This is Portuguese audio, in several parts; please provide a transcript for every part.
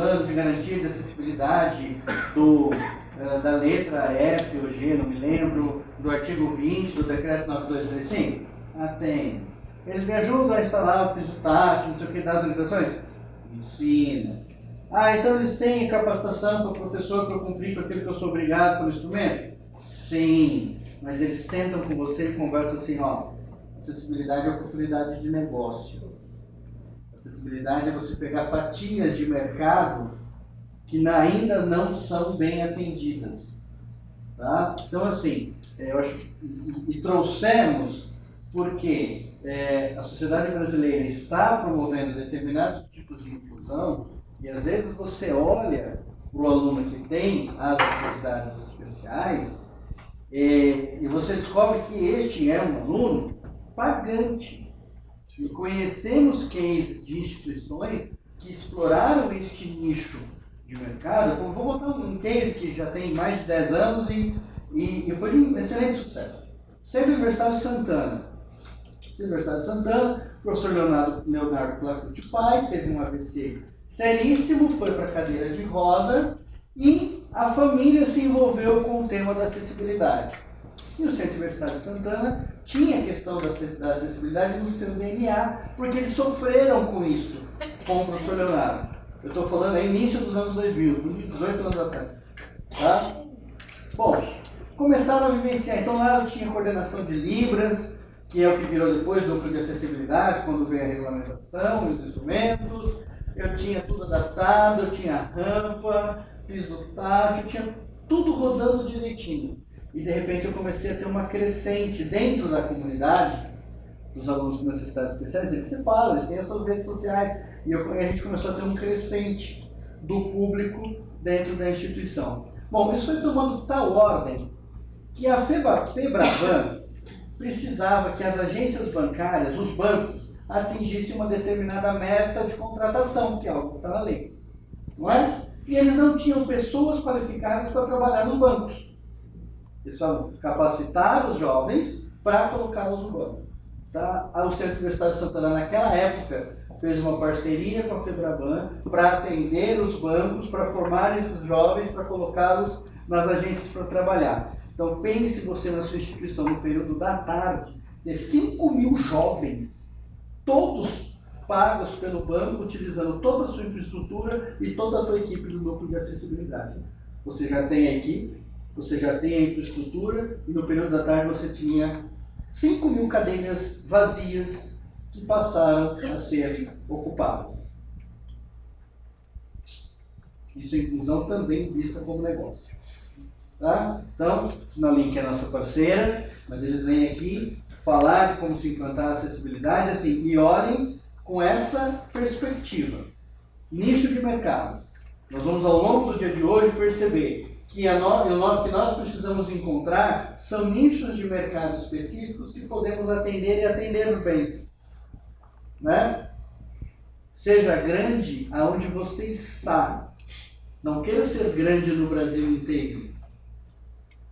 plano de garantia de acessibilidade da letra F ou G, não me lembro, do artigo 20 do decreto 9235? Tem. Eles me ajudam a instalar o piso tátil, não sei o que, das orientações? Ensina. Então eles têm capacitação para o professor para cumprir com aquilo que eu sou obrigado pelo instrumento? Sim. Mas eles sentam com você e conversam assim, acessibilidade é oportunidade de negócio. Acessibilidade é você pegar fatias de mercado que ainda não são bem atendidas. Tá? Então, assim, eu acho e trouxemos porque a sociedade brasileira está promovendo determinados tipos de inclusão e, às vezes, você olha para o aluno que tem as necessidades especiais e você descobre que este é um aluno pagante. E conhecemos cases de instituições que exploraram este nicho de mercado. Então, vou botar um case que já tem mais de 10 anos e foi de um excelente sucesso. Centro Universitário de Santana. Universidade de Santana, o professor Leonardo Clacuti Pai teve um AVC seríssimo, foi para a cadeira de roda e a família se envolveu com o tema da acessibilidade. E o Centro Universitário de Santana tinha a questão da acessibilidade no seu DNA, porque eles sofreram com isso, com o professor Leonardo. Eu estou falando início dos anos 2000, 18 anos atrás. Tá? Bom, começaram a vivenciar. Então lá eu tinha coordenação de Libras, que é o que virou depois do núcleo de acessibilidade, quando veio a regulamentação e os instrumentos. Eu tinha tudo adaptado, eu tinha rampa, piso tátil, eu tinha tudo rodando direitinho. E de repente eu comecei a ter uma crescente dentro da comunidade, dos alunos com necessidades especiais, eles se falam, eles têm as suas redes sociais, e a gente começou a ter um crescente do público dentro da instituição. Bom, isso foi tomando tal ordem que a FEBRABAN precisava que as agências bancárias, os bancos, atingissem uma determinada meta de contratação, que é algo que está na lei. Não é? E eles não tinham pessoas qualificadas para trabalhar nos bancos. Eles precisavam capacitar os jovens para colocá-los no banco. Tá? O Centro Universitário de Santana, naquela época, fez uma parceria com a FEBRABAN para atender os bancos, para formar esses jovens, para colocá-los nas agências para trabalhar. Então, pense você na sua instituição, no período da tarde, ter 5.000 jovens, todos pagos pelo banco, utilizando toda a sua infraestrutura e toda a sua equipe do núcleo de acessibilidade. Você já tem a equipe, você já tem a infraestrutura, e no período da tarde você tinha 5.000 cadeiras vazias que passaram a ser ocupadas. Isso é inclusão também vista como negócio. Tá? Então, a Sinalink é a nossa parceira, mas eles vêm aqui falar de como se implantar a acessibilidade, assim, e olhem com essa perspectiva. Nicho de mercado. Nós vamos, ao longo do dia de hoje, perceber que o que nós precisamos encontrar são nichos de mercado específicos que podemos atender e atender bem. Né? Seja grande aonde você está. Não queira ser grande no Brasil inteiro.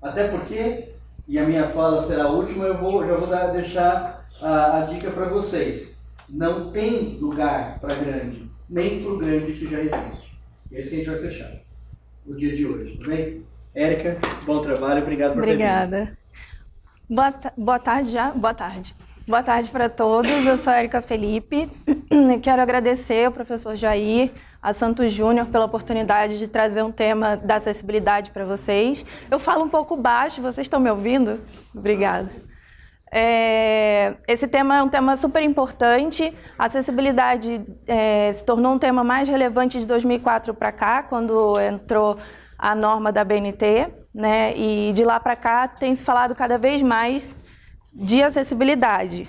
Até porque, e a minha fala será a última, já vou deixar a dica para vocês. Não tem lugar para grande, nem para o grande que já existe. E é isso que a gente vai fechar o dia de hoje, tudo bem? Érica, bom trabalho, obrigado por ter vindo. Obrigada. Boa tarde já? Boa tarde. Boa tarde para todos, eu sou a Érica Felipe. Quero agradecer ao professor Jair, a Santos Júnior, pela oportunidade de trazer um tema da acessibilidade para vocês. Eu falo um pouco baixo, vocês estão me ouvindo? Obrigada. Esse tema é um tema super importante. A acessibilidade se tornou um tema mais relevante de 2004 para cá, quando entrou a norma da BNT, né? E de lá para cá tem se falado cada vez mais de acessibilidade.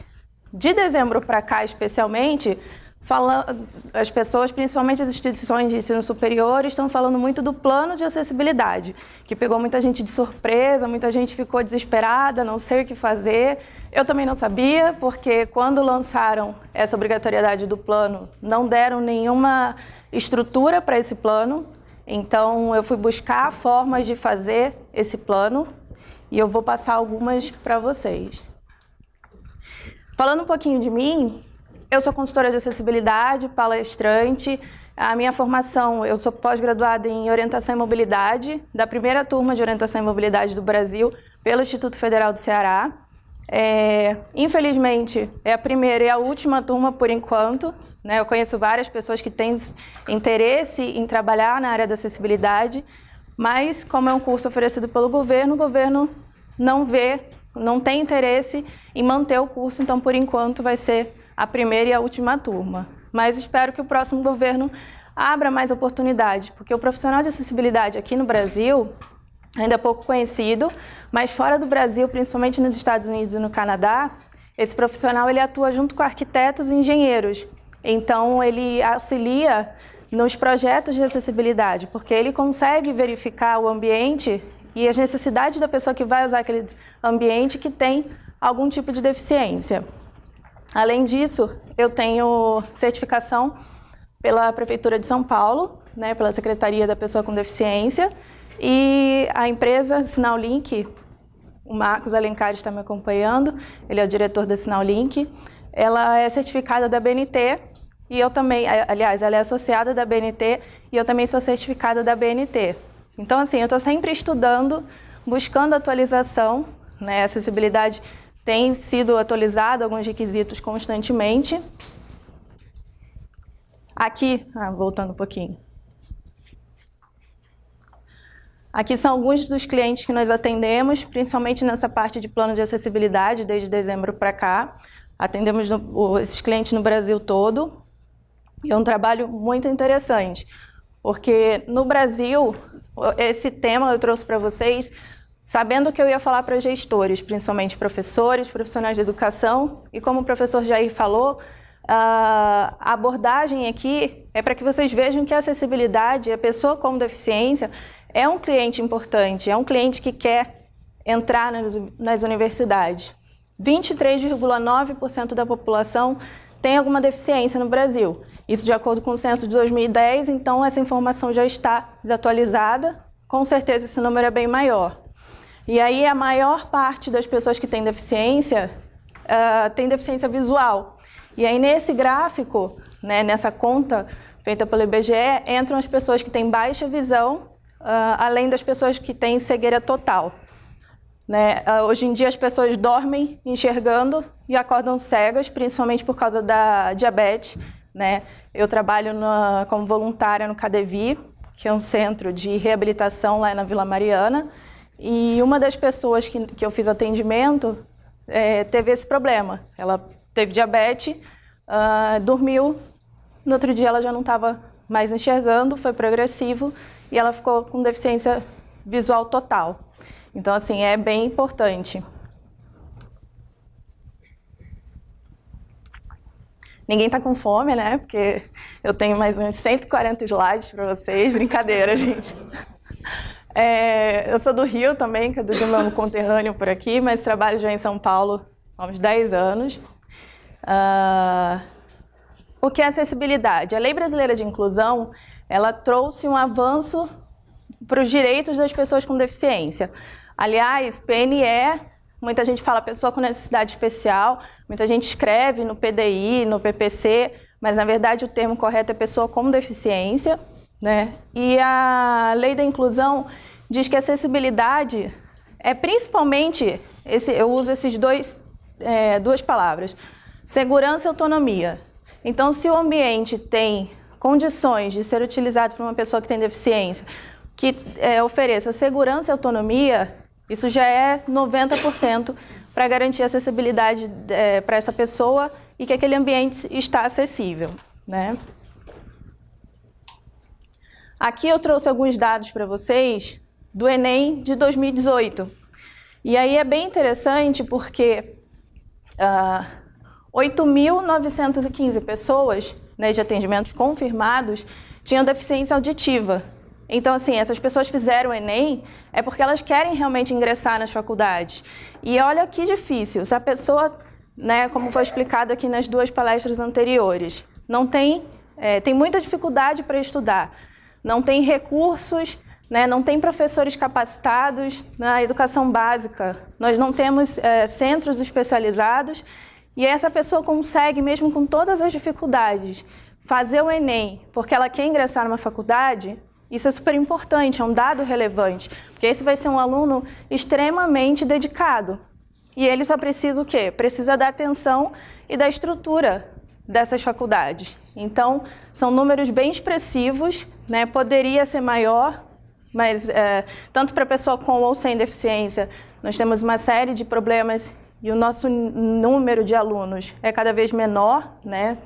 De dezembro para cá, especialmente, as pessoas, principalmente as instituições de ensino superior, estão falando muito do plano de acessibilidade, que pegou muita gente de surpresa, muita gente ficou desesperada, não sei o que fazer. Eu também não sabia, porque quando lançaram essa obrigatoriedade do plano, não deram nenhuma estrutura para esse plano. Então, eu fui buscar formas de fazer esse plano e eu vou passar algumas para vocês. Falando um pouquinho de mim, Eu sou consultora de acessibilidade, palestrante. A minha formação, eu sou pós-graduada em orientação e mobilidade, da primeira turma de orientação e mobilidade do Brasil, pelo Instituto Federal do Ceará. Infelizmente, é a primeira e a última turma por enquanto, né? Eu conheço várias pessoas que têm interesse em trabalhar na área da acessibilidade, mas como é um curso oferecido pelo governo, o governo não tem interesse em manter o curso, então por enquanto vai ser a primeira e a última turma. Mas espero que o próximo governo abra mais oportunidades, porque o profissional de acessibilidade aqui no Brasil ainda é pouco conhecido, mas fora do Brasil, principalmente nos Estados Unidos e no Canadá, esse profissional ele atua junto com arquitetos e engenheiros. Então ele auxilia nos projetos de acessibilidade, porque ele consegue verificar o ambiente e as necessidades da pessoa que vai usar aquele ambiente que tem algum tipo de deficiência. Além disso, eu tenho certificação pela Prefeitura de São Paulo, né, pela Secretaria da Pessoa com Deficiência, e a empresa Sinal-Link, o Marcos Alencar está me acompanhando, ele é o diretor da Sinal-Link, ela é certificada da BNT, e eu também, aliás, ela é associada da BNT, e eu também sou certificada da BNT. Então, assim, eu estou sempre estudando, buscando atualização, né, a acessibilidade tem sido atualizado alguns requisitos constantemente. Aqui, voltando um pouquinho. Aqui são alguns dos clientes que nós atendemos, principalmente nessa parte de plano de acessibilidade, desde dezembro para cá. Atendemos esses clientes no Brasil todo. E é um trabalho muito interessante, porque no Brasil, esse tema eu trouxe para vocês sabendo que eu ia falar para gestores, principalmente professores, profissionais de educação, e como o professor Jair falou, a abordagem aqui é para que vocês vejam que a acessibilidade, a pessoa com deficiência, é um cliente importante, é um cliente que quer entrar nas universidades. 23,9% da população tem alguma deficiência no Brasil. Isso de acordo com o censo de 2010, então essa informação já está desatualizada, com certeza esse número é bem maior. E aí a maior parte das pessoas que têm deficiência tem deficiência visual. E aí nesse gráfico, né, nessa conta feita pelo IBGE, entram as pessoas que têm baixa visão, além das pessoas que têm cegueira total. Né? Hoje em dia as pessoas dormem enxergando e acordam cegas, principalmente por causa da diabetes. Né? Eu trabalho como voluntária no CADEVI, que é um centro de reabilitação lá na Vila Mariana, e uma das pessoas que eu fiz atendimento teve esse problema. Ela teve diabetes, dormiu, no outro dia ela já não estava mais enxergando, foi progressivo, e ela ficou com deficiência visual total. Então, assim, é bem importante. Ninguém está com fome, né? Porque eu tenho mais uns 140 slides para vocês. Brincadeira, gente. Eu sou do Rio também, que é do meu conterrâneo por aqui, mas trabalho já em São Paulo há uns 10 anos. O que é acessibilidade? A Lei Brasileira de Inclusão, ela trouxe um avanço para os direitos das pessoas com deficiência. Aliás, PNE, muita gente fala pessoa com necessidade especial, muita gente escreve no PDI, no PPC, mas na verdade o termo correto é pessoa com deficiência, né? E a Lei da Inclusão diz que a acessibilidade é principalmente, eu uso esses duas palavras, segurança e autonomia. Então, se o ambiente tem condições de ser utilizado por uma pessoa que tem deficiência, que ofereça segurança e autonomia, isso já é 90% para garantir acessibilidade para essa pessoa e que aquele ambiente está acessível, né? Aqui eu trouxe alguns dados para vocês do Enem de 2018. E aí é bem interessante porque 8.915 pessoas, né, de atendimentos confirmados tinham deficiência auditiva. Então, assim, essas pessoas fizeram o Enem é porque elas querem realmente ingressar nas faculdades. E olha que difícil, se a pessoa, né, como foi explicado aqui nas duas palestras anteriores, não tem muita dificuldade para estudar, não tem recursos, né, não tem professores capacitados na educação básica, nós não temos centros especializados e essa pessoa consegue, mesmo com todas as dificuldades, fazer o Enem, porque ela quer ingressar numa faculdade, isso é super importante, é um dado relevante, porque esse vai ser um aluno extremamente dedicado. E ele só precisa o quê? Precisa da atenção e da estrutura dessas faculdades. Então, são números bem expressivos, né? Poderia ser maior, mas tanto para pessoa com ou sem deficiência, nós temos uma série de problemas e o nosso número de alunos é cada vez menor, né?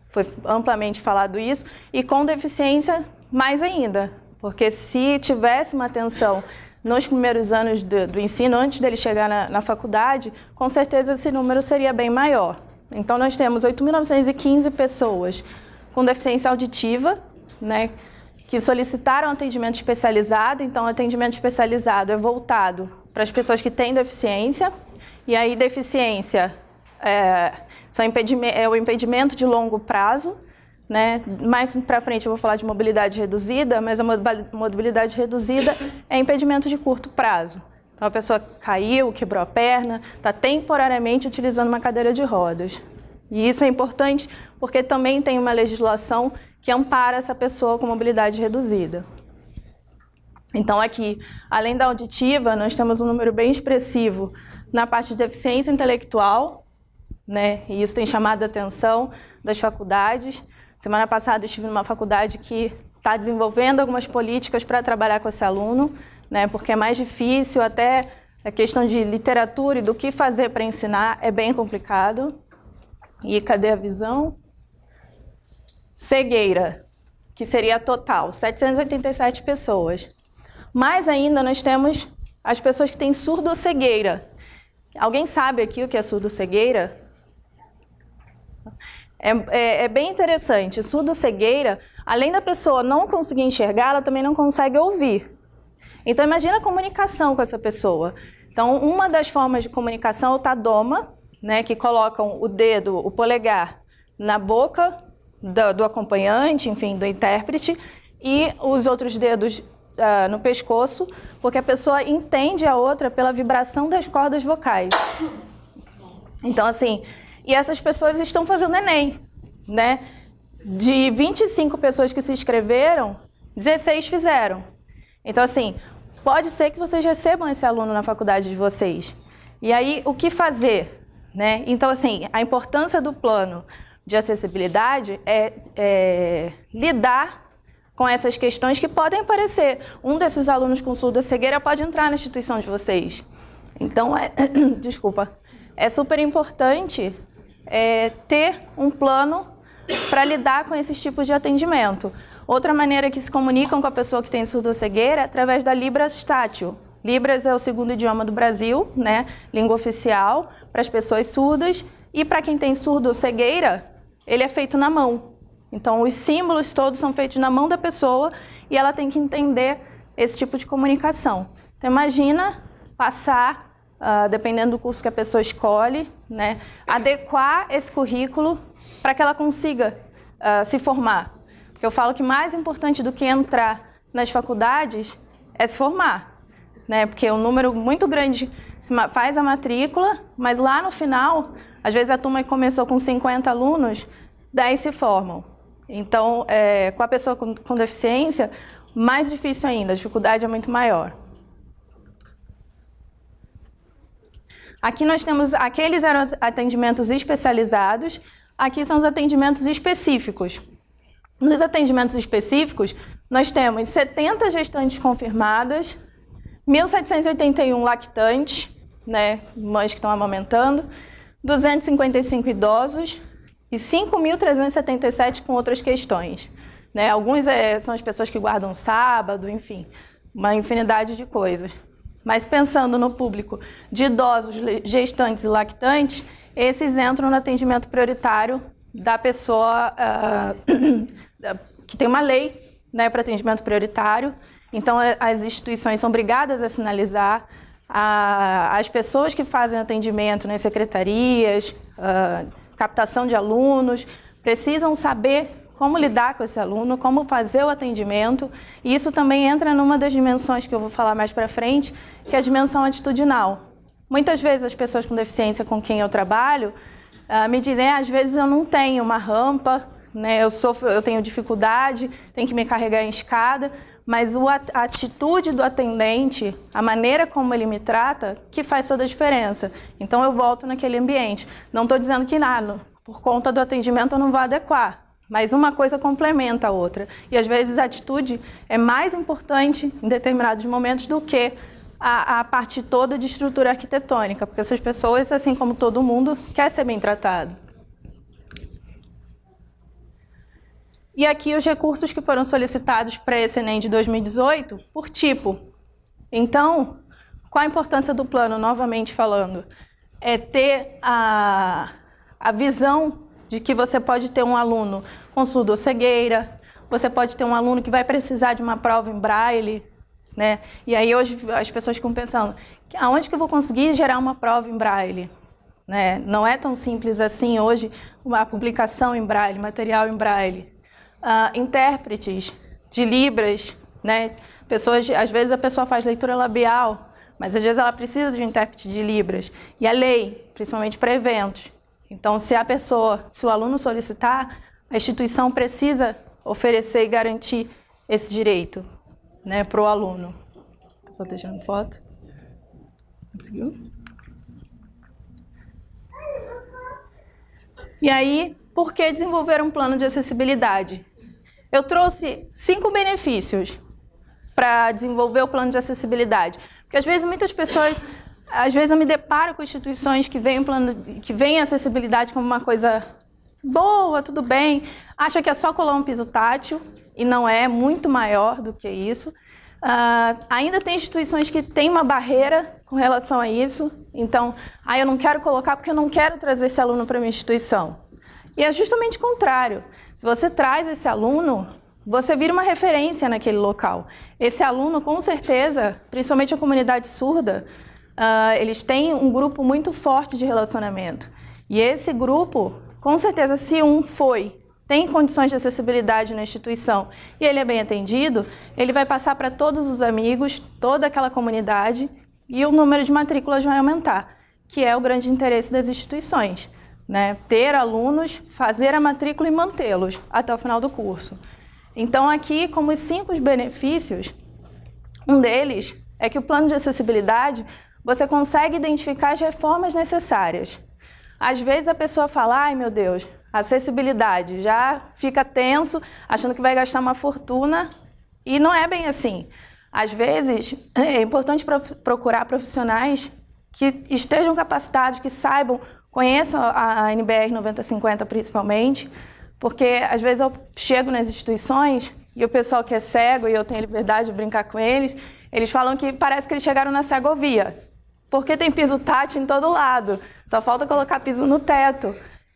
Foi amplamente falado isso, e com deficiência mais ainda, porque se tivesse uma atenção nos primeiros anos do ensino, antes dele chegar na faculdade, com certeza esse número seria bem maior. Então, nós temos 8.915 pessoas com deficiência auditiva, né, que solicitaram atendimento especializado. Então, o atendimento especializado é voltado para as pessoas que têm deficiência, e aí deficiência é o impedimento de longo prazo, né? Mais para frente eu vou falar de mobilidade reduzida, mas a mobilidade reduzida é impedimento de curto prazo. Então, a pessoa caiu, quebrou a perna, está temporariamente utilizando uma cadeira de rodas. E isso é importante porque também tem uma legislação que ampara essa pessoa com mobilidade reduzida. Então, aqui, além da auditiva, nós temos um número bem expressivo na parte de deficiência intelectual, né? E isso tem chamado a atenção das faculdades. Semana passada eu estive numa faculdade que está desenvolvendo algumas políticas para trabalhar com esse aluno, né, porque é mais difícil, até a questão de literatura e do que fazer para ensinar é bem complicado. E cadê a visão? Cegueira, que seria a total, 787 pessoas. Mais ainda, nós temos as pessoas que têm surdo-cegueira. Alguém sabe aqui o que é surdo-cegueira? É bem interessante. Surdo-cegueira, além da pessoa não conseguir enxergar, ela também não consegue ouvir. Então, imagina a comunicação com essa pessoa. Então, uma das formas de comunicação é o tadoma, né, que colocam o dedo, o polegar, na boca do acompanhante, enfim, do intérprete, e os outros dedos no pescoço, porque a pessoa entende a outra pela vibração das cordas vocais. Então, assim, e essas pessoas estão fazendo Enem, né? De 25 pessoas que se inscreveram, 16 fizeram. Então, assim, pode ser que vocês recebam esse aluno na faculdade de vocês. E aí, o que fazer, né? Então, assim, a importância do plano de acessibilidade é lidar com essas questões que podem aparecer. Um desses alunos com surdo-cegueira pode entrar na instituição de vocês. Então, desculpa, é super importante ter um plano para lidar com esses tipos de atendimento. Outra maneira que se comunicam com a pessoa que tem surdo-cegueira é através da Libras tátil. Libras é o segundo idioma do Brasil, né? Língua oficial para as pessoas surdas, e para quem tem surdo-cegueira, ele é feito na mão. Então, os símbolos todos são feitos na mão da pessoa e ela tem que entender esse tipo de comunicação. Então, imagina passar, dependendo do curso que a pessoa escolhe, né, adequar esse currículo para que ela consiga se formar. Porque eu falo que mais importante do que entrar nas faculdades é se formar, né? Porque um número muito grande faz a matrícula, mas lá no final, às vezes a turma que começou com 50 alunos, 10 se formam. Então, com a pessoa com deficiência, mais difícil ainda, a dificuldade é muito maior. Aqui nós temos aqueles atendimentos especializados, aqui são os atendimentos específicos. Nos atendimentos específicos, nós temos 70 gestantes confirmadas, 1.781 lactantes, né, mães que estão amamentando, 255 idosos e 5.377 com outras questões, né? Alguns são as pessoas que guardam sábado, enfim, uma infinidade de coisas. Mas pensando no público de idosos, gestantes e lactantes, esses entram no atendimento prioritário da pessoa que tem uma lei, né, para atendimento prioritário. Então, as instituições são obrigadas a sinalizar, as pessoas que fazem atendimento nas secretarias, captação de alunos, precisam saber como lidar com esse aluno, como fazer o atendimento. E isso também entra numa das dimensões que eu vou falar mais para frente, que é a dimensão atitudinal. Muitas vezes as pessoas com deficiência com quem eu trabalho, me dizem, às vezes eu não tenho uma rampa, né? Eu tenho dificuldade, tenho que me carregar em escada, mas a atitude do atendente, a maneira como ele me trata, que faz toda a diferença. Então eu volto naquele ambiente. Não estou dizendo que nada, por conta do atendimento eu não vou adequar, mas uma coisa complementa a outra. E às vezes a atitude é mais importante em determinados momentos do que a parte toda de estrutura arquitetônica, porque essas pessoas, assim como todo mundo, quer ser bem tratado. E aqui os recursos que foram solicitados para esse Enem de 2018, por tipo. Então, qual a importância do plano, novamente falando? É ter a visão de que você pode ter um aluno com surdo-cegueira, você pode ter um aluno que vai precisar de uma prova em braille, né? E aí hoje as pessoas ficam pensando, aonde que eu vou conseguir gerar uma prova em braille? Né? Não é tão simples assim hoje uma publicação em braille, material em braille. Intérpretes de libras, né? Às vezes a pessoa faz leitura labial, mas às vezes ela precisa de um intérprete de libras. E a lei, principalmente para eventos. Então, se o aluno solicitar, a instituição precisa oferecer e garantir esse direito, né, para o aluno. Só tirando foto. Conseguiu? E aí, por que desenvolver um plano de acessibilidade? Eu trouxe 5 benefícios para desenvolver o plano de acessibilidade. Porque às vezes muitas pessoas, eu me deparo com instituições que veem a acessibilidade como uma coisa boa, tudo bem, acha que é só colar um piso tátil, e não é, muito maior do que isso. Ainda tem instituições que têm uma barreira com relação a isso, então, eu não quero colocar porque eu não quero trazer esse aluno para a minha instituição. E é justamente o contrário. Se você traz esse aluno, você vira uma referência naquele local. Esse aluno, com certeza, principalmente a comunidade surda, eles têm um grupo muito forte de relacionamento. E esse grupo, com certeza, se tem condições de acessibilidade na instituição e ele é bem atendido, ele vai passar para todos os amigos, toda aquela comunidade, e o número de matrículas vai aumentar, que é o grande interesse das instituições, né? Ter alunos, fazer a matrícula e mantê-los até o final do curso. Então, aqui, como os 5 benefícios, um deles é que o plano de acessibilidade, você consegue identificar as reformas necessárias. Às vezes a pessoa fala, ai meu Deus, acessibilidade, já fica tenso, achando que vai gastar uma fortuna, e não é bem assim. Às vezes, é importante procurar profissionais que estejam capacitados, que saibam, conheçam a NBR 9050 principalmente, porque às vezes eu chego nas instituições e o pessoal que é cego, e eu tenho liberdade de brincar com eles, eles falam que parece que eles chegaram na cegovia, porque tem piso tátil em todo lado, só falta colocar piso no teto.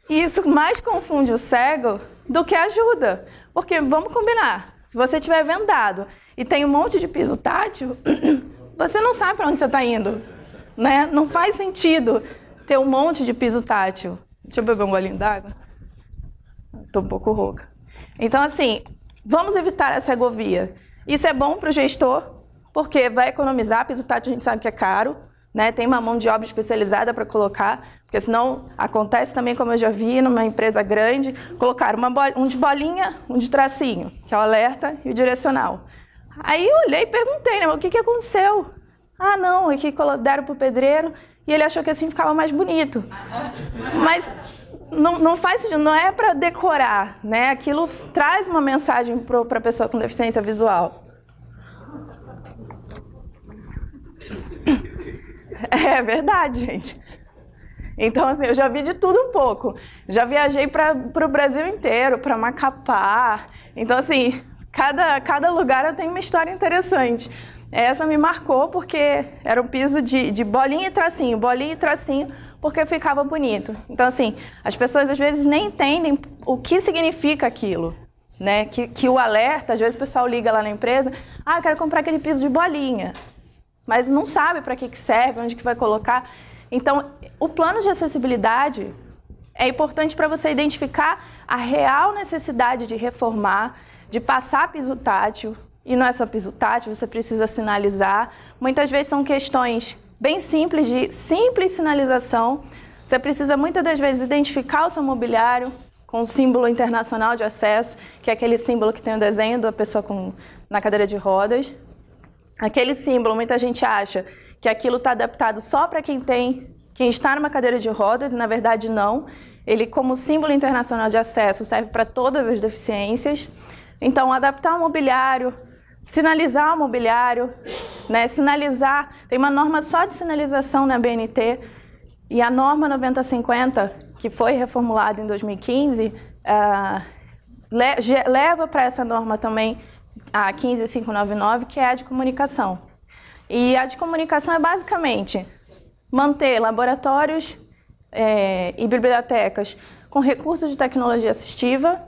E isso mais confunde o cego do que ajuda, porque vamos combinar, se você estiver vendado e tem um monte de piso tátil, você não sabe para onde você está indo, né? Não faz sentido ter um monte de piso tátil. Deixa eu beber um golinho d'água. Estou um pouco rouca. Então, assim, vamos evitar a cegovia. Isso é bom para o gestor, porque vai economizar. Piso tátil a gente sabe que é caro, né? Tem uma mão de obra especializada para colocar, porque senão acontece também, como eu já vi, numa empresa grande, colocar um de bolinha, um de tracinho, que é o alerta e o direcional. Aí eu olhei e perguntei, né, o que aconteceu? Ah, não, é que deram para o pedreiro e ele achou que assim ficava mais bonito. Mas não faz sentido, não é para decorar, né? Aquilo traz uma mensagem para a pessoa com deficiência visual. É verdade, gente. Então, assim, eu já vi de tudo um pouco. Já viajei para o Brasil inteiro, para Macapá. Então, assim, cada lugar tem uma história interessante. Essa me marcou porque era um piso de bolinha e tracinho, porque ficava bonito. Então, assim, as pessoas às vezes nem entendem o que significa aquilo, né? Que o alerta, às vezes o pessoal liga lá na empresa, eu quero comprar aquele piso de bolinha, mas não sabe para que serve, onde que vai colocar. Então, o plano de acessibilidade é importante para você identificar a real necessidade de reformar, de passar piso tátil. E não é só piso tátil, você precisa sinalizar. Muitas vezes são questões bem simples, de simples sinalização. Você precisa muitas das vezes identificar o seu mobiliário com o símbolo internacional de acesso, que é aquele símbolo que tem o desenho da pessoa na cadeira de rodas. Aquele símbolo, muita gente acha que aquilo está adaptado só para quem está numa cadeira de rodas, e na verdade não. Ele, como símbolo internacional de acesso, serve para todas as deficiências. Então, adaptar o mobiliário, sinalizar o mobiliário, né? Sinalizar, tem uma norma só de sinalização na BNT, e a norma 9050, que foi reformulada em 2015, leva para essa norma também a 15599, que é a de comunicação. E a de comunicação é basicamente manter laboratórios e bibliotecas com recursos de tecnologia assistiva,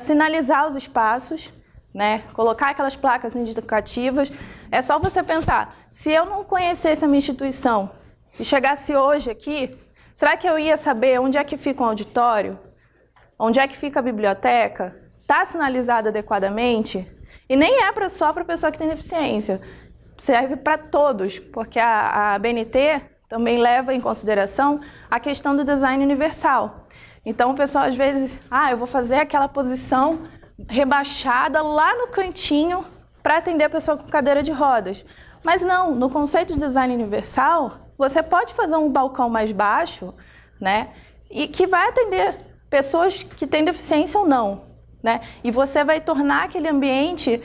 sinalizar os espaços, né? Colocar aquelas placas indicativas. É só você pensar, se eu não conhecesse a minha instituição e chegasse hoje aqui, será que eu ia saber onde é que fica um auditório? Onde é que fica a biblioteca? Está sinalizado adequadamente? E nem é só para a pessoa que tem deficiência, serve para todos, porque a BNT também leva em consideração a questão do design universal. Então o pessoal às vezes, eu vou fazer aquela posição rebaixada lá no cantinho para atender a pessoa com cadeira de rodas. Mas não, no conceito de design universal, você pode fazer um balcão mais baixo, né, e que vai atender pessoas que têm deficiência ou não, né? E você vai tornar aquele ambiente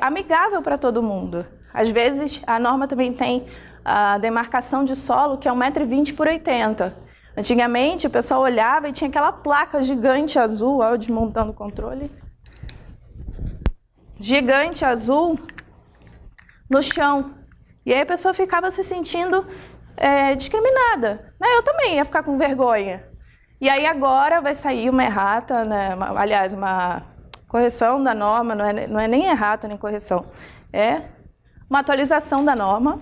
amigável para todo mundo. Às vezes, a norma também tem a demarcação de solo, que é 1,20 m por 80 m. Antigamente, o pessoal olhava e tinha aquela placa gigante azul, olha eu desmontando o controle, gigante azul no chão. E aí a pessoa ficava se sentindo discriminada. Eu também ia ficar com vergonha. E aí agora vai sair uma errata, né? Aliás, uma correção da norma, não é nem errata nem correção, é uma atualização da norma,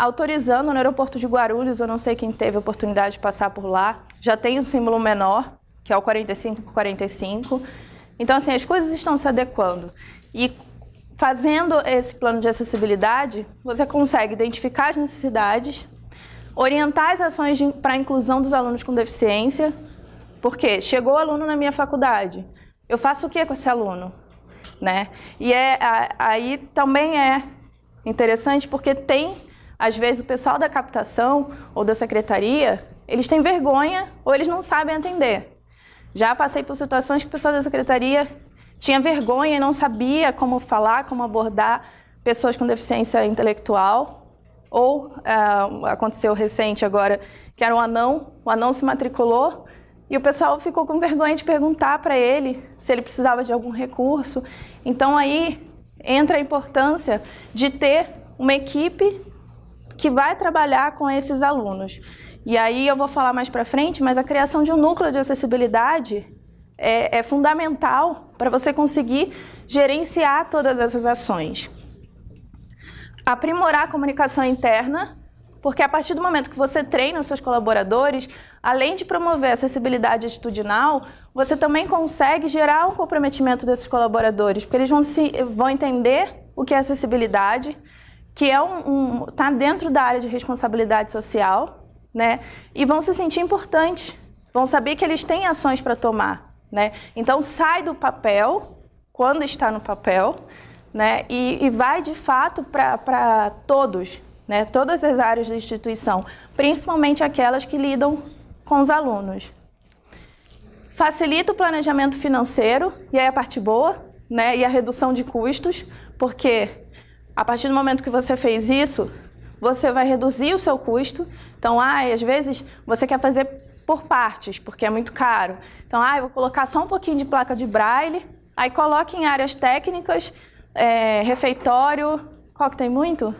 autorizando no aeroporto de Guarulhos, eu não sei quem teve a oportunidade de passar por lá, já tem um símbolo menor, que é o 45 por 45. Então, assim, as coisas estão se adequando. E fazendo esse plano de acessibilidade, você consegue identificar as necessidades, orientar as ações para a inclusão dos alunos com deficiência, porque chegou o aluno na minha faculdade, eu faço o que com esse aluno? Né? E aí também é interessante porque tem, às vezes, o pessoal da captação ou da secretaria, eles têm vergonha ou eles não sabem atender. Já passei por situações que o pessoal da secretaria tinha vergonha e não sabia como falar, como abordar pessoas com deficiência intelectual. Ou aconteceu recente agora, que era um anão, o anão se matriculou e o pessoal ficou com vergonha de perguntar para ele se ele precisava de algum recurso. Então aí entra a importância de ter uma equipe que vai trabalhar com esses alunos. E aí eu vou falar mais para frente, mas a criação de um núcleo de acessibilidade é fundamental para você conseguir gerenciar todas essas ações. Aprimorar a comunicação interna, porque a partir do momento que você treina os seus colaboradores, além de promover a acessibilidade atitudinal, você também consegue gerar um comprometimento desses colaboradores, porque eles vão entender o que é acessibilidade, que tá dentro da área de responsabilidade social, né? E vão se sentir importantes, vão saber que eles têm ações para tomar, né? Então sai do papel, quando está no papel, né? E vai de fato para todos, né? Todas as áreas da instituição, principalmente aquelas que lidam com os alunos. Facilita o planejamento financeiro, e aí a parte boa, né? E a redução de custos, porque a partir do momento que você fez isso, você vai reduzir o seu custo. Então, às vezes você quer fazer por partes, porque é muito caro. Então, eu vou colocar só um pouquinho de placa de braille, aí coloque em áreas técnicas, refeitório, qual que tem muito?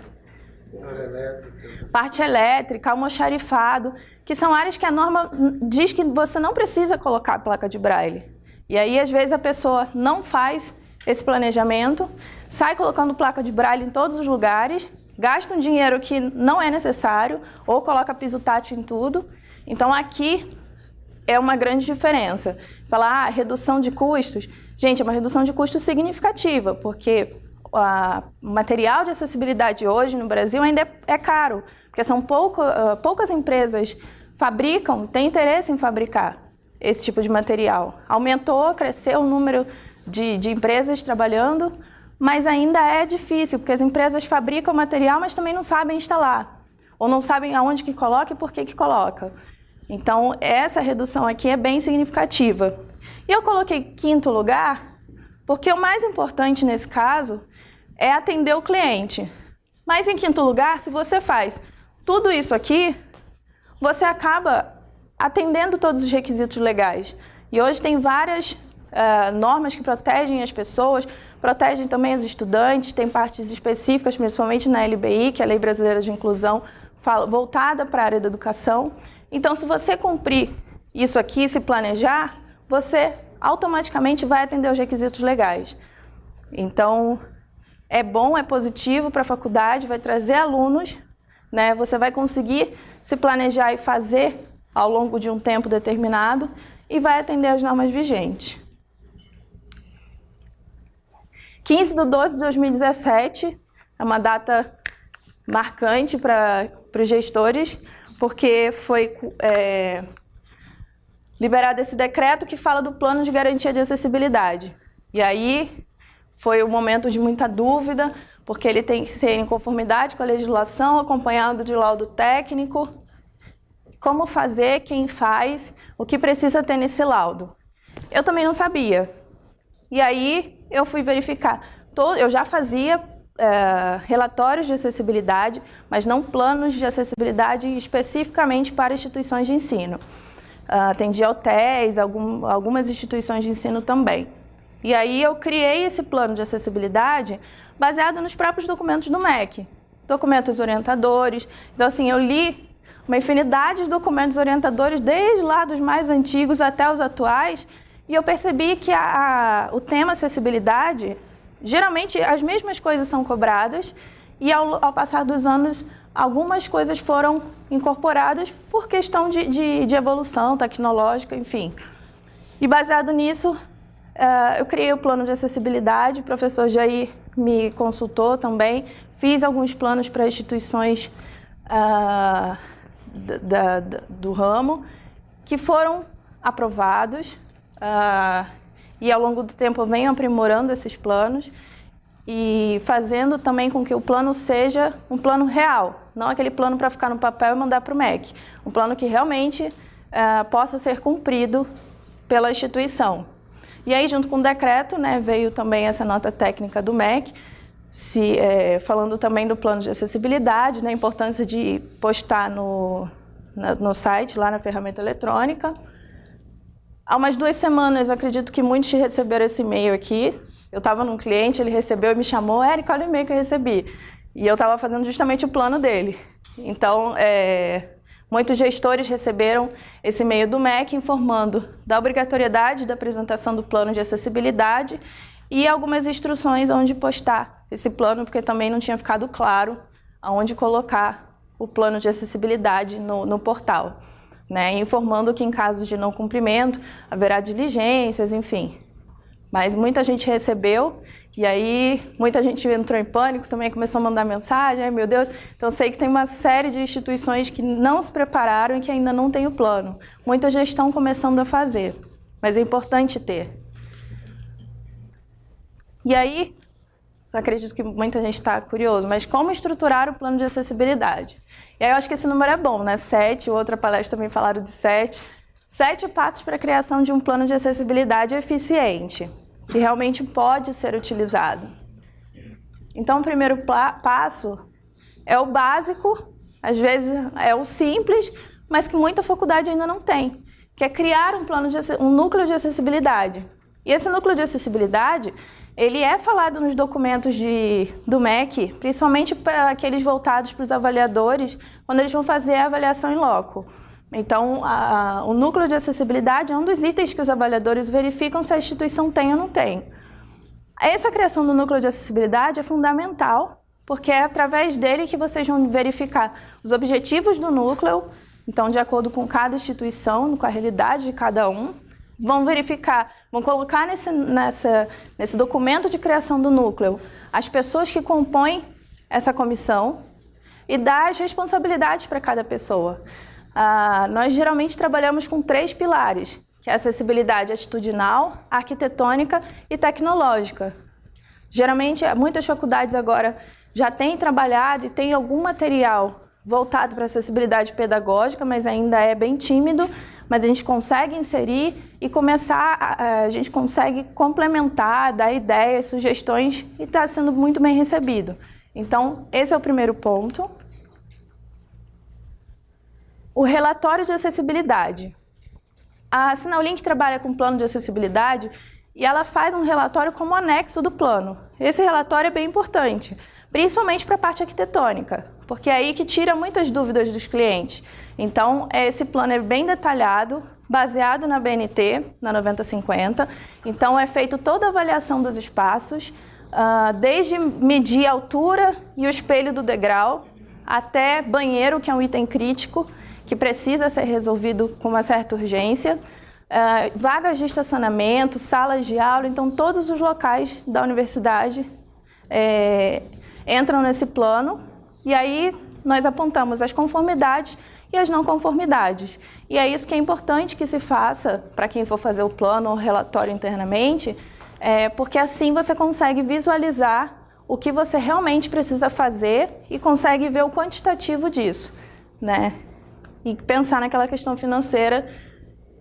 Parte elétrica, almoxarifado, que são áreas que a norma diz que você não precisa colocar a placa de braille. E aí, às vezes, a pessoa não faz esse planejamento, sai colocando placa de braille em todos os lugares, gasta um dinheiro que não é necessário, ou coloca piso tátil em tudo. Então, aqui é uma grande diferença. Falar, redução de custos. Gente, é uma redução de custo significativa, porque o material de acessibilidade hoje no Brasil ainda é caro, porque são poucas empresas fabricam, têm interesse em fabricar esse tipo de material. Aumentou, cresceu o número de empresas trabalhando, mas ainda é difícil, porque as empresas fabricam material, mas também não sabem instalar, ou não sabem aonde que coloca e por que coloca. Então, essa redução aqui é bem significativa. E eu coloquei quinto lugar, porque o mais importante nesse caso é atender o cliente. Mas em quinto lugar, se você faz tudo isso aqui, você acaba atendendo todos os requisitos legais. E hoje tem várias normas que protegem as pessoas, protegem também os estudantes, tem partes específicas, principalmente na LBI, que é a Lei Brasileira de Inclusão, voltada para a área da educação. Então, se você cumprir isso aqui, se planejar, você automaticamente vai atender os requisitos legais. Então, é bom, é positivo para a faculdade, vai trazer alunos, né? Você vai conseguir se planejar e fazer ao longo de um tempo determinado e vai atender as normas vigentes. 15/12/2017 é uma data marcante para os gestores, porque foi liberado esse decreto que fala do plano de garantia de acessibilidade. E aí foi um momento de muita dúvida, porque ele tem que ser em conformidade com a legislação, acompanhado de laudo técnico. Como fazer, quem faz, o que precisa ter nesse laudo. Eu também não sabia. E aí eu fui verificar. Eu já fazia relatórios de acessibilidade, mas não planos de acessibilidade especificamente para instituições de ensino. Atendia hotéis, algumas instituições de ensino também. E aí eu criei esse plano de acessibilidade baseado nos próprios documentos do MEC. Documentos orientadores. Então, assim, eu li uma infinidade de documentos orientadores, desde lá dos mais antigos até os atuais, e eu percebi que o tema acessibilidade, geralmente as mesmas coisas são cobradas, e ao passar dos anos, algumas coisas foram incorporadas por questão de evolução tecnológica, enfim. E baseado nisso, eu criei o plano de acessibilidade, o professor Jair me consultou também, fiz alguns planos para instituições do ramo, que foram aprovados, e ao longo do tempo eu venho aprimorando esses planos e fazendo também com que o plano seja um plano real, não aquele plano para ficar no papel e mandar para o MEC, um plano que realmente possa ser cumprido pela instituição. E aí, junto com o decreto, né, veio também essa nota técnica do MEC, falando também do plano de acessibilidade, né, a importância de postar no site, lá na ferramenta eletrônica. Há umas 2 semanas, acredito que muitos receberam esse e-mail aqui. Eu estava num cliente, ele recebeu e me chamou, Érica, olha o e-mail que eu recebi. E eu estava fazendo justamente o plano dele. Então, muitos gestores receberam esse e-mail do MEC informando da obrigatoriedade da apresentação do plano de acessibilidade e algumas instruções onde postar esse plano, porque também não tinha ficado claro aonde colocar o plano de acessibilidade no portal, né? Informando que em caso de não cumprimento haverá diligências, enfim. Mas muita gente recebeu e aí muita gente entrou em pânico, também começou a mandar mensagem, ai meu Deus. Então sei que tem uma série de instituições que não se prepararam e que ainda não têm o plano. Muitas já estão começando a fazer, mas é importante ter. E aí, acredito que muita gente está curioso, mas como estruturar o plano de acessibilidade? E aí eu acho que esse número é bom, né? 7, outra palestra também falaram de 7. 7 passos para a criação de um plano de acessibilidade eficiente, que realmente pode ser utilizado. Então, o primeiro passo é o básico, às vezes é o simples, mas que muita faculdade ainda não tem, que é criar um núcleo de acessibilidade. E esse núcleo de acessibilidade, ele é falado nos documentos do MEC, principalmente para aqueles voltados para os avaliadores, quando eles vão fazer a avaliação em loco. Então, o núcleo de acessibilidade é um dos itens que os avaliadores verificam se a instituição tem ou não tem. Essa criação do núcleo de acessibilidade é fundamental, porque é através dele que vocês vão verificar os objetivos do núcleo, então, de acordo com cada instituição, com a realidade de cada um, vão verificar, vão colocar nesse documento de criação do núcleo as pessoas que compõem essa comissão e dar as responsabilidades para cada pessoa. Nós geralmente trabalhamos com 3 pilares, que é a acessibilidade atitudinal, arquitetônica e tecnológica. Geralmente, muitas faculdades agora já têm trabalhado e têm algum material voltado para acessibilidade pedagógica, mas ainda é bem tímido, mas a gente consegue inserir e a gente consegue complementar, dar ideias, sugestões e está sendo muito bem recebido. Então, esse é o primeiro ponto. O relatório de acessibilidade. A Sinalink trabalha com plano de acessibilidade e ela faz um relatório como anexo do plano. Esse relatório é bem importante, principalmente para a parte arquitetônica, porque é aí que tira muitas dúvidas dos clientes. Então, esse plano é bem detalhado, baseado na BNT, na 9050. Então, é feito toda a avaliação dos espaços, desde medir a altura e o espelho do degrau, até banheiro, que é um item crítico, que precisa ser resolvido com uma certa urgência, vagas de estacionamento, salas de aula, então todos os locais da universidade entram nesse plano, e aí nós apontamos as conformidades e as não conformidades. E é isso que é importante que se faça para quem for fazer o plano ou relatório internamente, porque assim você consegue visualizar o que você realmente precisa fazer e consegue ver o quantitativo disso, né? E pensar naquela questão financeira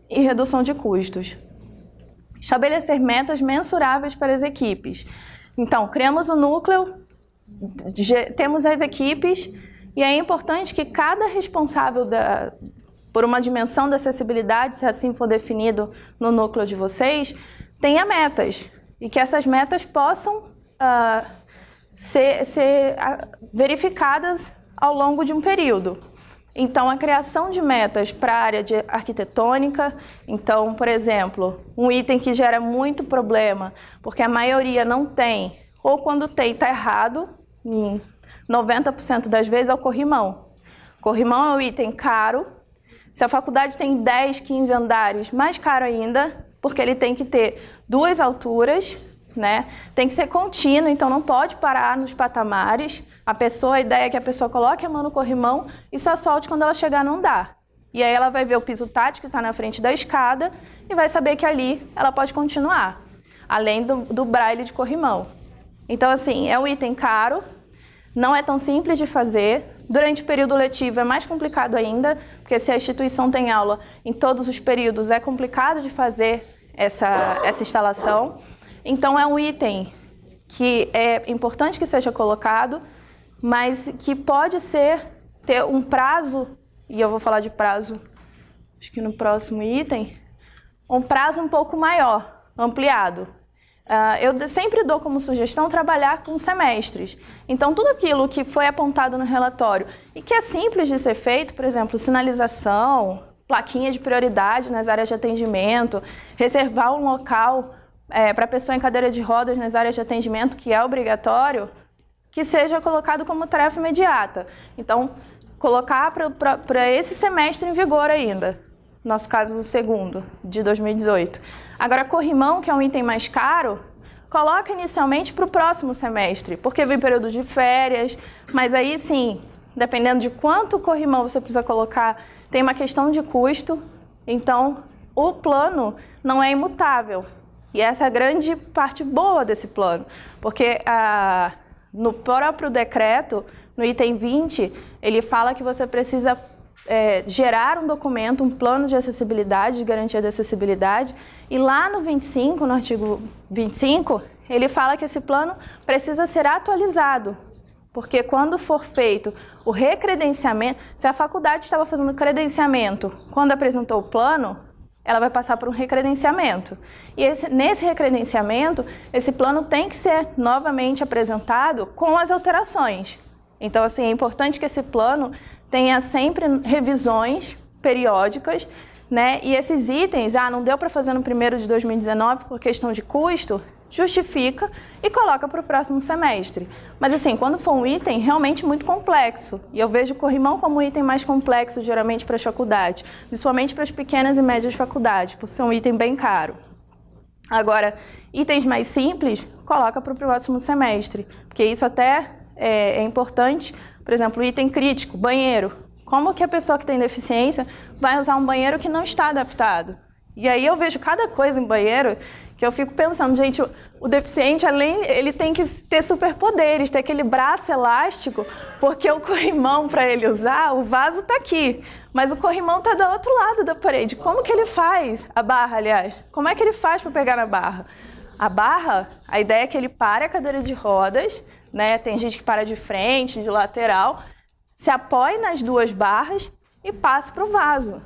e redução de custos. Estabelecer metas mensuráveis para as equipes. Então, criamos o núcleo, temos as equipes, e é importante que cada responsável por uma dimensão da acessibilidade, se assim for definido no núcleo de vocês, tenha metas, e que essas metas possam ser verificadas ao longo de um período. Então, a criação de metas para a área de arquitetônica, então, por exemplo, um item que gera muito problema, porque a maioria não tem, ou quando tem, está errado, em 90% das vezes é o corrimão. Corrimão é um item caro. Se a faculdade tem 10, 15 andares, mais caro ainda, porque ele tem que ter 2 alturas, né? Tem que ser contínuo, então não pode parar nos patamares. A ideia é que a pessoa coloque a mão no corrimão e só solte quando ela chegar no andar. E aí ela vai ver o piso tátil que está na frente da escada e vai saber que ali ela pode continuar, além do braille de corrimão. Então, assim, é um item caro, não é tão simples de fazer. Durante o período letivo é mais complicado ainda, porque se a instituição tem aula em todos os períodos, é complicado de fazer essa instalação. Então, é um item que é importante que seja colocado, mas que pode ter um prazo, e eu vou falar de prazo, acho que no próximo item, um prazo um pouco maior, ampliado. Eu sempre dou como sugestão trabalhar com semestres. Então, tudo aquilo que foi apontado no relatório e que é simples de ser feito, por exemplo, sinalização, plaquinha de prioridade nas áreas de atendimento, reservar um local para a pessoa em cadeira de rodas nas áreas de atendimento, que é obrigatório, que seja colocado como tarefa imediata. Então, colocar para esse semestre em vigor ainda. No nosso caso, o segundo, de 2018. Agora, corrimão, que é um item mais caro, coloca inicialmente para o próximo semestre, porque vem período de férias, mas aí sim, dependendo de quanto corrimão você precisa colocar, tem uma questão de custo, então o plano não é imutável. E essa é a grande parte boa desse plano, porque no próprio decreto, no item 20, ele fala que você precisa gerar um documento, um plano de acessibilidade, de garantia de acessibilidade, e lá no 25, no artigo 25, ele fala que esse plano precisa ser atualizado, porque quando for feito o recredenciamento, se a faculdade estava fazendo credenciamento, quando apresentou o plano, ela vai passar por um recredenciamento. E nesse recredenciamento, esse plano tem que ser novamente apresentado com as alterações. Então, assim, é importante que esse plano tenha sempre revisões periódicas, né? E esses itens, não deu para fazer no primeiro de 2019 por questão de custo, justifica e coloca para o próximo semestre. Mas assim, quando for um item realmente muito complexo, e eu vejo o corrimão como um item mais complexo geralmente para as faculdades, principalmente para as pequenas e médias faculdades, por ser um item bem caro. Agora, itens mais simples, coloca para o próximo semestre, porque isso até é importante. Por exemplo, o item crítico, banheiro. Como que a pessoa que tem deficiência vai usar um banheiro que não está adaptado? E aí eu vejo cada coisa em banheiro que eu fico pensando, gente, o deficiente, ele tem que ter superpoderes, ter aquele braço elástico, porque o corrimão para ele usar, o vaso está aqui, mas o corrimão está do outro lado da parede. Como que ele faz? A barra, aliás. Como é que ele faz para pegar na barra? A barra, a ideia é que ele pare a cadeira de rodas, né? Tem gente que para de frente, de lateral, se apoie nas duas barras e passe para o vaso.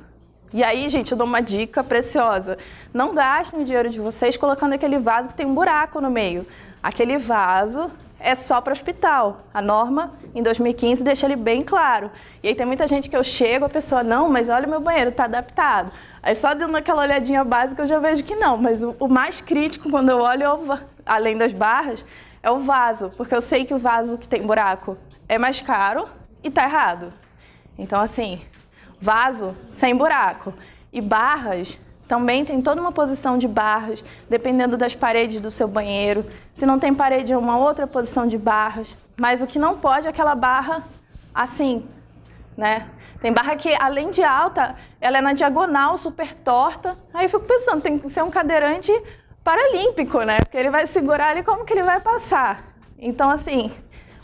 E aí, gente, eu dou uma dica preciosa. Não gastem o dinheiro de vocês colocando aquele vaso que tem um buraco no meio. Aquele vaso é só para hospital. A norma, em 2015, deixa ele bem claro. E aí tem muita gente que eu chego, a pessoa, não, mas olha o meu banheiro, está adaptado. Aí só dando aquela olhadinha básica eu já vejo que não. Mas o mais crítico, quando eu olho, além das barras, é o vaso. Porque eu sei que o vaso que tem buraco é mais caro e está errado. Então, assim, vaso sem buraco. E barras, também tem toda uma posição de barras, dependendo das paredes do seu banheiro. Se não tem parede, é uma outra posição de barras. Mas o que não pode é aquela barra assim, né? Tem barra que, além de alta, ela é na diagonal, super torta. Aí eu fico pensando, tem que ser um cadeirante paralímpico, né? Porque ele vai segurar ali, como que ele vai passar? Então, assim,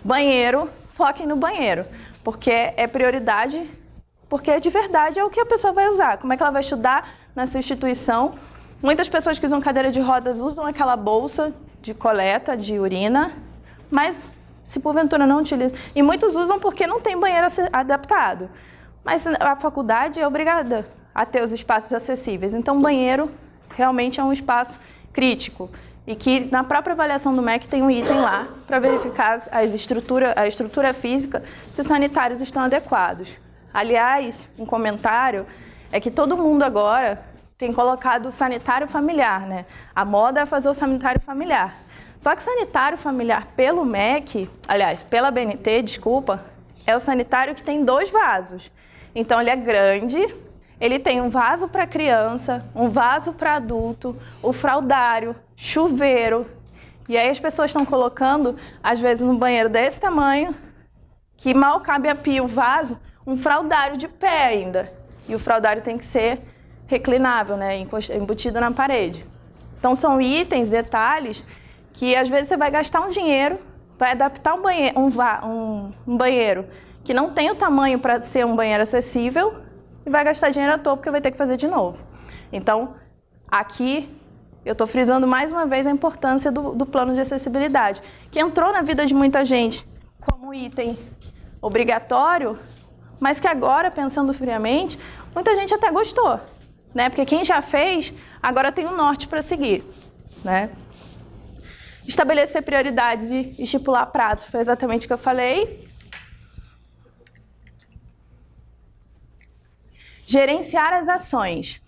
banheiro, foquem no banheiro, porque é prioridade. Porque de verdade é o que a pessoa vai usar. Como é que ela vai estudar na sua instituição? Muitas pessoas que usam cadeira de rodas usam aquela bolsa de coleta de urina, mas se porventura não utilizam. E muitos usam porque não tem banheiro adaptado. Mas a faculdade é obrigada a ter os espaços acessíveis. Então, banheiro realmente é um espaço crítico. E que na própria avaliação do MEC tem um item lá para verificar a estrutura física, se os sanitários estão adequados. Aliás, um comentário é que todo mundo agora tem colocado o sanitário familiar, né? A moda é fazer o sanitário familiar. Só que sanitário familiar pelo MEC, aliás, pela BNT, desculpa, é o sanitário que tem 2 vasos. Então, ele é grande, ele tem um vaso para criança, um vaso para adulto, o fraldário, chuveiro. E aí as pessoas estão colocando, às vezes, num banheiro desse tamanho, que mal cabe a pia o vaso, um fraldário de pé ainda. E o fraldário tem que ser reclinável, né? Embutido na parede. Então, são itens, detalhes, que às vezes você vai gastar um dinheiro, vai adaptar um banheiro que não tem o tamanho para ser um banheiro acessível e vai gastar dinheiro à toa porque vai ter que fazer de novo. Então, aqui eu estou frisando mais uma vez a importância do plano de acessibilidade, que entrou na vida de muita gente como item obrigatório, mas que agora, pensando friamente, muita gente até gostou, né? Porque quem já fez, agora tem um norte para seguir, né? Estabelecer prioridades e estipular prazos, foi exatamente o que eu falei. Gerenciar as ações.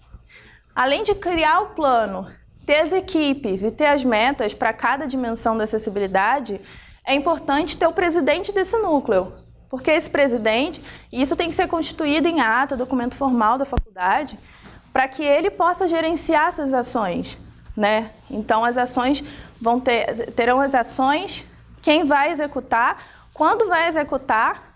Além de criar o plano, ter as equipes e ter as metas para cada dimensão da acessibilidade, é importante ter o presidente desse núcleo. Porque esse presidente, e isso tem que ser constituído em ata, documento formal da faculdade, para que ele possa gerenciar essas ações, né? Então, as ações terão as ações, quem vai executar, quando vai executar,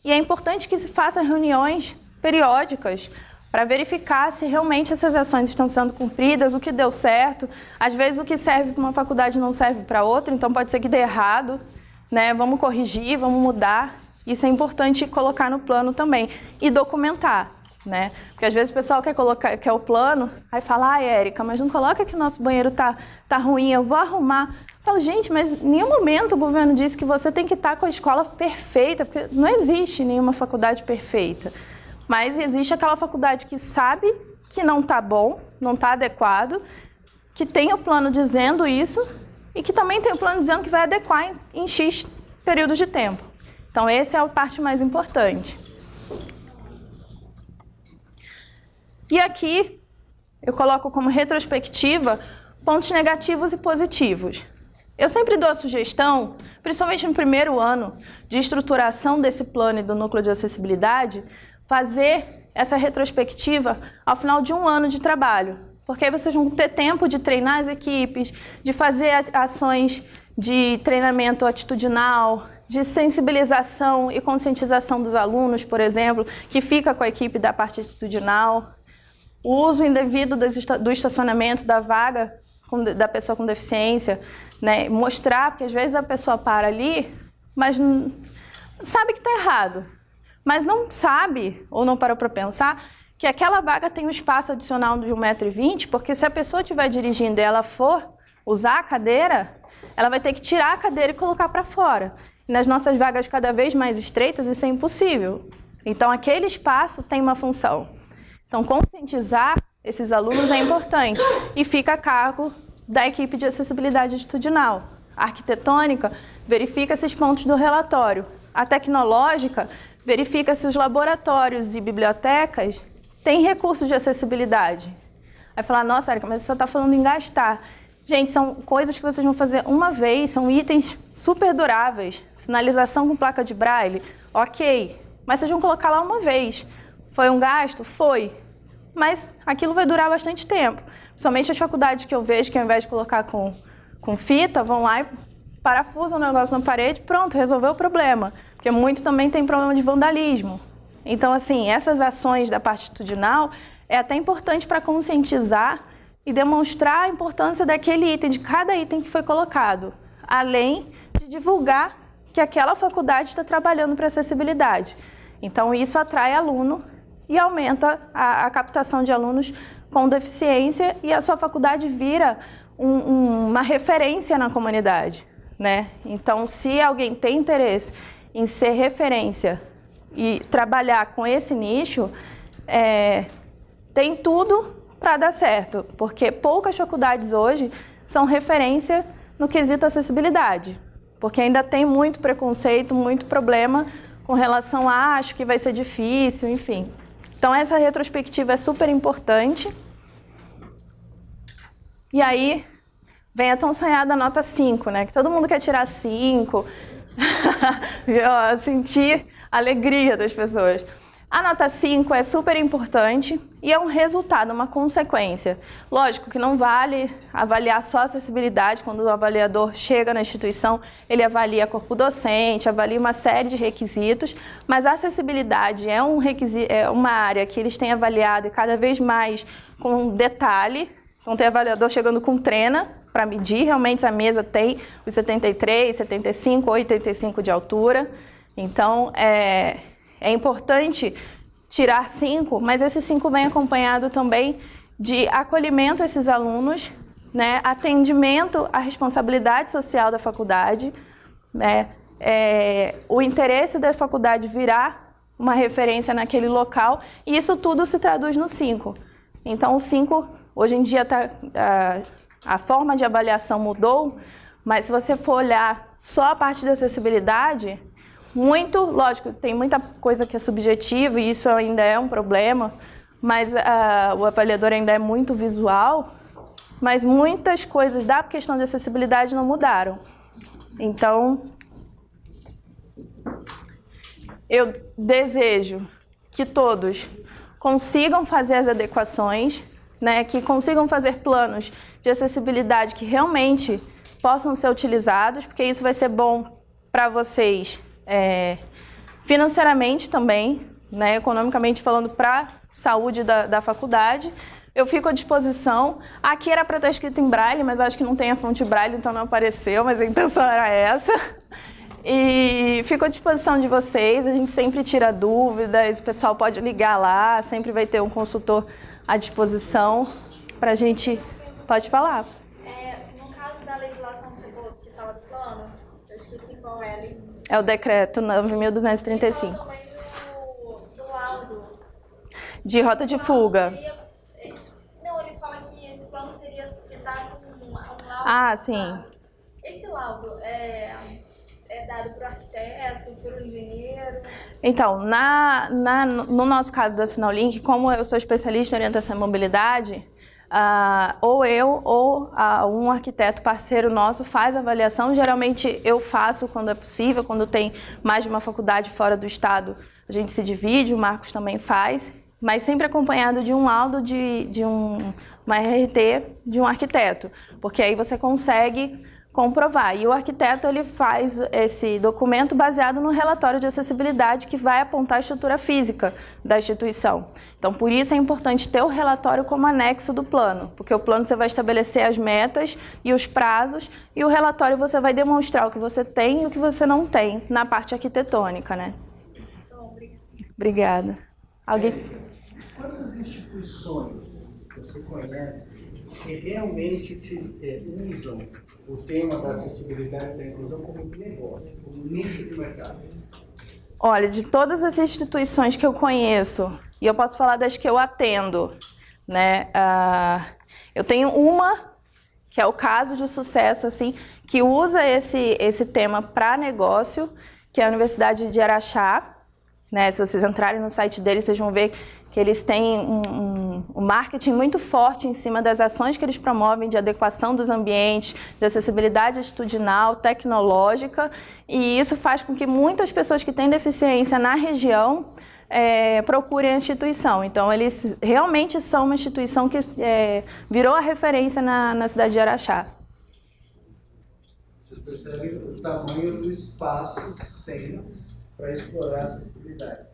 e é importante que se façam reuniões periódicas para verificar se realmente essas ações estão sendo cumpridas, o que deu certo. Às vezes, o que serve para uma faculdade não serve para outra, então pode ser que dê errado, né? Vamos corrigir, vamos mudar. Isso é importante colocar no plano também e documentar, né? Porque às vezes o pessoal quer o plano, aí fala, ah, Érica, mas não coloca que o nosso banheiro tá ruim, eu vou arrumar. Eu falo, gente, mas em nenhum momento o governo disse que você tem que estar com a escola perfeita, porque não existe nenhuma faculdade perfeita. Mas existe aquela faculdade que sabe que não está bom, não está adequado, que tem o plano dizendo isso e que também tem o plano dizendo que vai adequar em X períodos de tempo. Então, essa é a parte mais importante. E aqui, eu coloco como retrospectiva pontos negativos e positivos. Eu sempre dou a sugestão, principalmente no primeiro ano de estruturação desse plano e do núcleo de acessibilidade, fazer essa retrospectiva ao final de um ano de trabalho. Porque aí vocês vão ter tempo de treinar as equipes, de fazer ações de treinamento atitudinal, de sensibilização e conscientização dos alunos, por exemplo, que fica com a equipe da parte atitudinal, o uso indevido do estacionamento, da vaga da pessoa com deficiência, né? Mostrar, porque às vezes a pessoa para ali, mas não, sabe que está errado, mas não sabe, ou não parou para pensar, que aquela vaga tem um espaço adicional de 1,20 m, porque se a pessoa estiver dirigindo e ela for usar a cadeira, ela vai ter que tirar a cadeira e colocar para fora. E nas nossas vagas cada vez mais estreitas, isso é impossível. Então, aquele espaço tem uma função. Então, conscientizar esses alunos é importante e fica a cargo da equipe de acessibilidade atitudinal. A arquitetônica verifica esses pontos do relatório. A tecnológica verifica se os laboratórios e bibliotecas têm recursos de acessibilidade. Vai falar, nossa, Érica, mas você está falando em gastar. Gente, são coisas que vocês vão fazer uma vez, são itens super duráveis. Sinalização com placa de braille, ok, mas vocês vão colocar lá uma vez. Foi um gasto? Foi. Mas aquilo vai durar bastante tempo. Principalmente as faculdades que eu vejo que ao invés de colocar com fita, vão lá e parafusam o negócio na parede, pronto, resolveu o problema. Porque muito também tem problema de vandalismo. Então, assim, essas ações da parte atitudinal é até importante para conscientizar e demonstrar a importância daquele item, de cada item que foi colocado, além de divulgar que aquela faculdade está trabalhando para acessibilidade. Então, isso atrai aluno e aumenta a captação de alunos com deficiência e a sua faculdade vira uma referência na comunidade, né? Então, se alguém tem interesse em ser referência e trabalhar com esse nicho, tem tudo para dar certo, porque poucas faculdades hoje são referência no quesito acessibilidade, porque ainda tem muito preconceito, muito problema com relação a acho que vai ser difícil, enfim. Então essa retrospectiva é super importante. E aí vem a tão sonhada nota 5, né? Que todo mundo quer tirar 5, sentir a alegria das pessoas. A nota 5 é super importante e é um resultado, uma consequência. Lógico que não vale avaliar só a acessibilidade. Quando o avaliador chega na instituição, ele avalia corpo docente, avalia uma série de requisitos, mas a acessibilidade é uma área que eles têm avaliado e cada vez mais com detalhe. Então tem avaliador chegando com trena para medir realmente se a mesa tem os 73, 75 ou 85 de altura. Então, é importante tirar 5, mas esse 5 vem acompanhado também de acolhimento a esses alunos, né? Atendimento à responsabilidade social da faculdade, né? O interesse da faculdade virar uma referência naquele local, e isso tudo se traduz no 5. Então, o 5, hoje em dia, a forma de avaliação mudou, mas se você for olhar só a parte da acessibilidade, lógico, tem muita coisa que é subjetiva e isso ainda é um problema, mas o avaliador ainda é muito visual, mas muitas coisas da questão de acessibilidade não mudaram. Então, eu desejo que todos consigam fazer as adequações, né, que consigam fazer planos de acessibilidade que realmente possam ser utilizados, porque isso vai ser bom para vocês financeiramente também, né, economicamente falando, para a saúde da faculdade. Eu fico à disposição. Aqui era para estar escrito em braille, mas acho que não tem a fonte braille, então não apareceu, mas a intenção era essa. E fico à disposição de vocês, a gente sempre tira dúvidas, o pessoal pode ligar lá, sempre vai ter um consultor à disposição para a gente... Pode falar. No caso da legislação que fala do plano, eu esqueci qual é ali. É o decreto 9.235. Também do laudo. De rota de fuga. Não, ele fala que esse plano teria que dar um laudo. Ah, sim. Esse laudo é dado para o arquiteto, para o engenheiro? Então, no nosso caso da Sinalink, como eu sou especialista em orientação e mobilidade, ou eu ou um arquiteto parceiro nosso faz a avaliação. Geralmente eu faço quando é possível, quando tem mais de uma faculdade fora do estado, a gente se divide, o Marcos também faz, mas sempre acompanhado de um laudo uma RT de um arquiteto, porque aí você consegue comprovar. E o arquiteto ele faz esse documento baseado no relatório de acessibilidade que vai apontar a estrutura física da instituição. Então, por isso é importante ter o relatório como anexo do plano, porque o plano você vai estabelecer as metas e os prazos, e o relatório você vai demonstrar o que você tem e o que você não tem na parte arquitetônica, né? Obrigada. Alguém? Quantas instituições você conhece que realmente usam o tema da acessibilidade e da inclusão como negócio, como nicho de mercado? Olha, de todas as instituições que eu conheço, e eu posso falar das que eu atendo, né? Eu tenho uma, que é o caso de sucesso, assim, que usa esse tema para negócio, que é a Universidade de Araxá, né? Se vocês entrarem no site deles, vocês vão ver que eles têm um marketing muito forte em cima das ações que eles promovem de adequação dos ambientes, de acessibilidade atitudinal, tecnológica, e isso faz com que muitas pessoas que têm deficiência na região procurem a instituição. Então, eles realmente são uma instituição que virou a referência na cidade de Araxá. Você percebe o tamanho do espaço que tem para explorar a acessibilidade.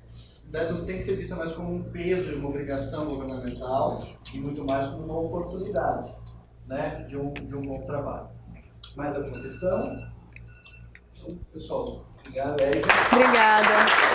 Mas não tem que ser vista mais como um peso e uma obrigação governamental, e muito mais como uma oportunidade, né, de um bom trabalho. Mais alguma questão? Então, pessoal, obrigado, Érica. Obrigada.